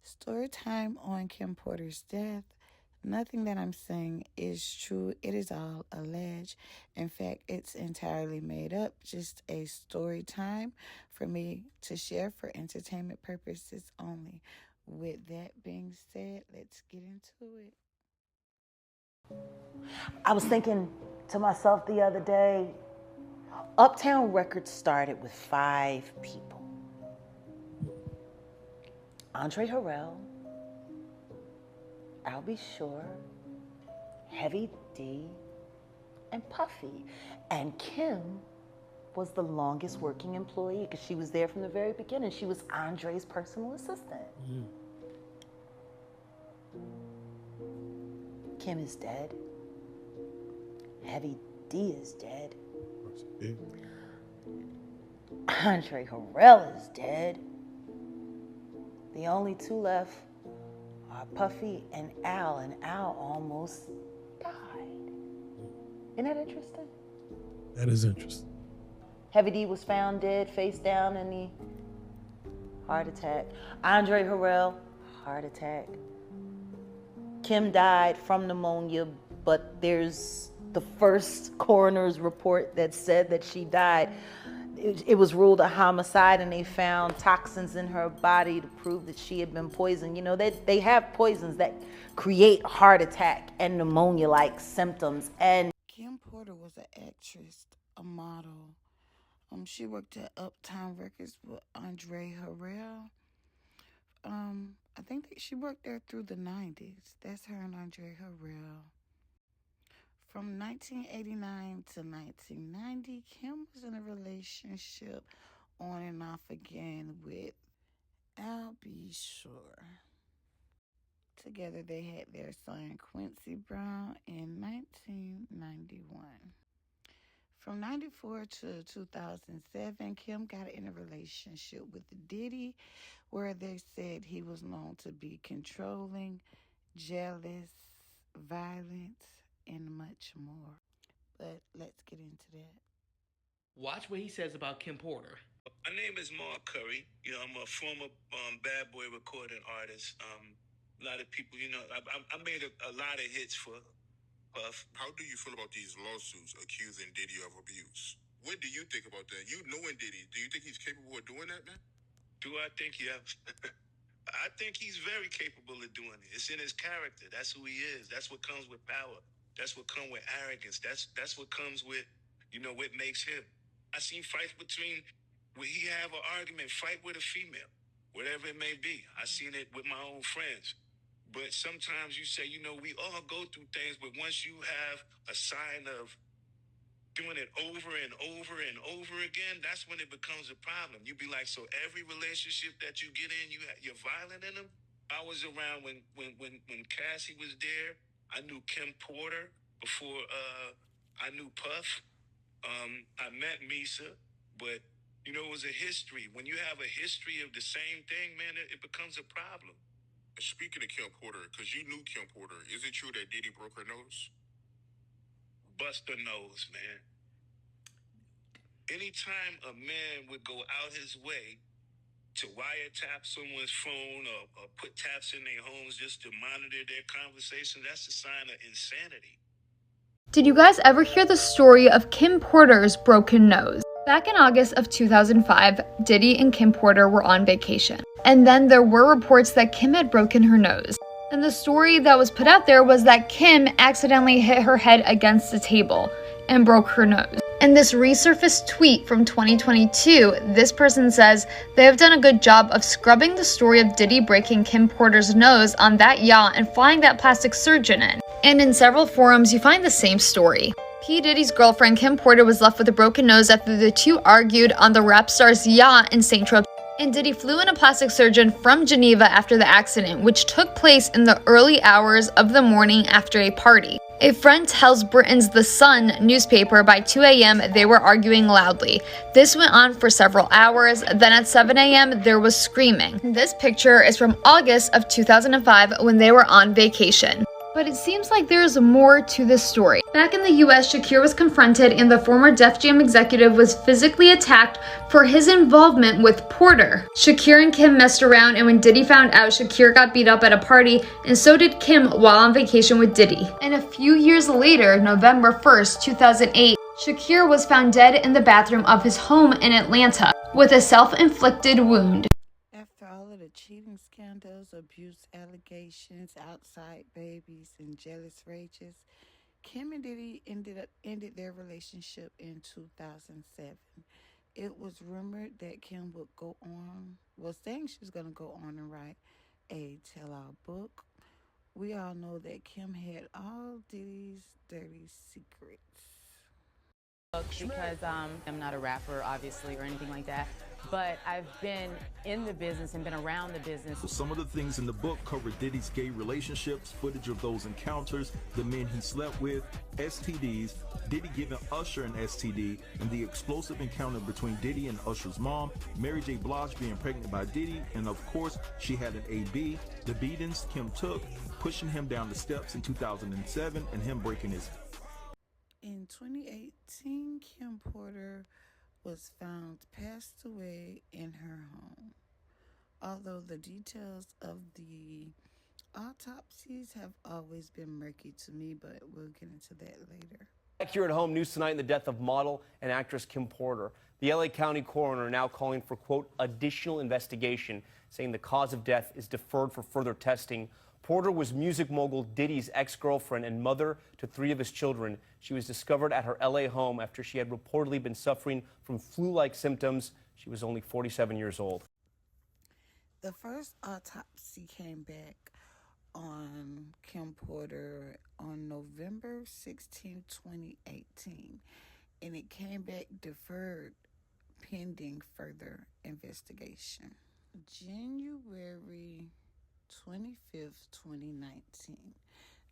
Story time on Kim Porter's death. Nothing that I'm saying is true. It is all alleged. In fact, it's entirely made up. Just a story time for me to share for entertainment purposes only. With that being said, let's get into it. I was thinking to myself the other day, Uptown Records started with 5 people. Andre Harrell, Al B. Sure, Heavy D, and Puffy. And Kim was the longest working employee because she was there from the very beginning. She was Andre's personal assistant. Kim is dead. Heavy D is dead. Andre Harrell is dead. The only 2 left are Puffy and Al almost died. Isn't that interesting? That is interesting. Heavy D was found dead, face down in the heart attack. Andre Harrell, heart attack. Kim died from pneumonia, but there's the first coroner's report that said that she died. It was ruled a homicide, and they found toxins in her body to prove that she had been poisoned. You know, they have poisons that create heart attack and pneumonia-like symptoms. And Kim Porter was an actress, a model. She worked at Uptown Records with Andre Harrell. I think that she worked there through the 90s. That's her and Andre Harrell. From 1989 to 1990, Kim was in a relationship on and off again with Al B. Sure. Together they had their son Quincy Brown in 1991. From 94 to 2007, Kim got in a relationship with Diddy, where they said he was known to be controlling, jealous, violent, and much more. But let's get into that. Watch what he says about Kim Porter. My name is Mark Curry. I'm a former bad boy recording artist. A lot of people, I made a lot of hits for Puff. How do you feel about these lawsuits accusing Diddy of abuse? What do you think about that? You knowing Diddy, do you think he's capable of doing that, man? Do I think he has? I think he's very capable of doing it. It's in his character. That's who he is. That's what comes with power. That's what comes with arrogance. That's what comes with, what makes him. I seen fights when he have an argument, fight with a female, whatever it may be. I seen it with my own friends. But sometimes you say, we all go through things, but once you have a sign of doing it over and over and over again, that's when it becomes a problem. You be like, so every relationship that you get in, you're violent in them? I was around when Cassie was there. I knew Kim Porter before I knew Puff. I met Misa, but it was a history. When you have a history of the same thing, man, it becomes a problem. Speaking of Kim Porter, because you knew Kim Porter, is it true that Diddy broke her nose? Bust her nose, man. Anytime a man would go out his way to wiretap someone's phone or put taps in their homes just to monitor their conversation, that's a sign of insanity. Did you guys ever hear the story of Kim Porter's broken nose? Back in August of 2005, Diddy and Kim Porter were on vacation. And then there were reports that Kim had broken her nose. And the story that was put out there was that Kim accidentally hit her head against the table and broke her nose. In this resurfaced tweet from 2022, this person says they have done a good job of scrubbing the story of Diddy breaking Kim Porter's nose on that yacht and flying that plastic surgeon in. And in several forums, you find the same story. P. Diddy's girlfriend Kim Porter was left with a broken nose after the two argued on the rap star's yacht in St. Tropez. And Diddy flew in a plastic surgeon from Geneva after the accident, which took place in the early hours of the morning after a party. A friend tells Britain's The Sun newspaper by 2 a.m. they were arguing loudly. This went on for several hours, then at 7 a.m. there was screaming. This picture is from August of 2005 when they were on vacation. But it seems like there's more to this story. Back in the US, Shakir was confronted and the former Def Jam executive was physically attacked for his involvement with Porter. Shakir and Kim messed around, and when Diddy found out, Shakir got beat up at a party, and so did Kim while on vacation with Diddy. And a few years later, November 1st, 2008, Shakir was found dead in the bathroom of his home in Atlanta with a self-inflicted wound. After all of the cheating scandals, abuse allegations, outside babies, and jealous rages, Kim and Diddy ended their relationship in 2007. It was rumored that Kim would saying she was going to go on and write a tell-all book. We all know that Kim had all Diddy's dirty secrets. Because I'm not a rapper, obviously, or anything like that, but I've been in the business and been around the business. Some of the things in the book cover Diddy's gay relationships, footage of those encounters, the men he slept with, STDs, Diddy giving Usher an STD, and the explosive encounter between Diddy and Usher's mom, Mary J. Blige being pregnant by Diddy, and of course, she had an AB, the beatings Kim took, pushing him down the steps in 2007, and him breaking his. In 2018, Kim Porter was found passed away in her home. Although the details of the autopsies have always been murky to me, but we'll get into that later. Back here at home, news tonight in the death of model and actress Kim Porter. The LA County coroner now calling for, quote, additional investigation, saying the cause of death is deferred for further testing. Porter was music mogul Diddy's ex-girlfriend and mother to 3 of his children. She was discovered at her LA home after she had reportedly been suffering from flu-like symptoms. She was only 47 years old. The first autopsy came back on Kim Porter on November 16, 2018, and it came back deferred pending further investigation. January 25th, 2019,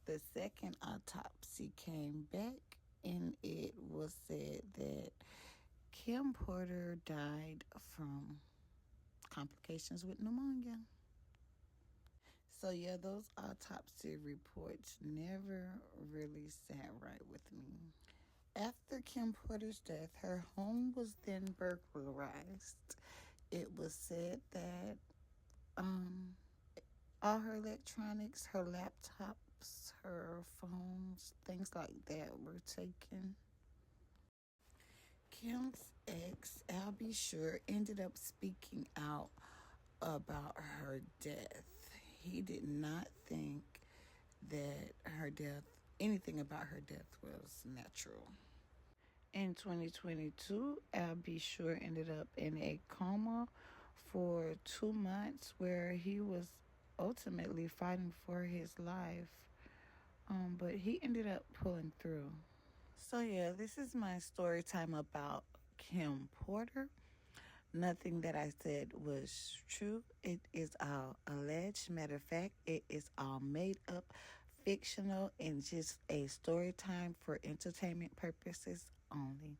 the second autopsy came back, and it was said that Kim Porter died from complications with pneumonia. So yeah, those autopsy reports never really sat right with me. After Kim Porter's death, her home was then burglarized. It was said that all her electronics, her laptops, her phones, things like that were taken. Kim's ex, Al B. Sure, ended up speaking out about her death. He did not think that anything about her death was natural. In 2022, Al B. Sure ended up in a coma for 2 months where he was ultimately fighting for his life, but he ended up pulling through. So yeah, this is my story time about Kim Porter. Nothing that I said was true. It is all alleged. Matter of fact, it is all made up, fictional, and just a story time for entertainment purposes only.